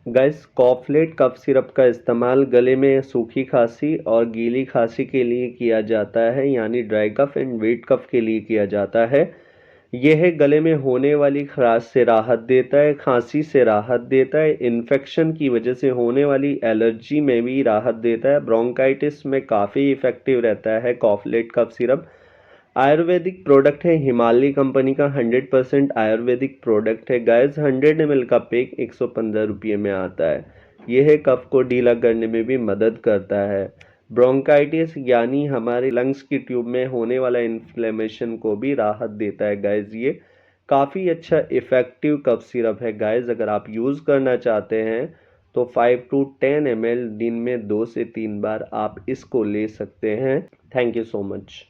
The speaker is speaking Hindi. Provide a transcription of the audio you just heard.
गाइस कॉफलेट कफ सिरप का इस्तेमाल गले में सूखी खांसी और गीली खांसी के लिए किया जाता है, यानी ड्राई कफ एंड वेट कफ के लिए किया जाता है। यह गले में होने वाली खराश से राहत देता है, खांसी से राहत देता है, इन्फेक्शन की वजह से होने वाली एलर्जी में भी राहत देता है, ब्रोंकाइटिस में काफ़ी इफ़ेक्टिव रहता है कॉफलेट कफ सिरप। आयुर्वेदिक प्रोडक्ट है, हिमालय कंपनी का 100% आयुर्वेदिक प्रोडक्ट है गाइस। 100 ml का पैक 115 रुपये में आता है। यह कफ को ढीला करने में भी मदद करता है। ब्रोंकाइटिस यानी हमारे लंग्स की ट्यूब में होने वाला इन्फ्लेमेशन को भी राहत देता है गाइस। ये काफ़ी अच्छा इफ़ेक्टिव कफ सिरप है गाइस। अगर आप यूज़ करना चाहते हैं तो 5 to 10 ml दिन में 2 से 3 बार आप इसको ले सकते हैं। Thank you so much.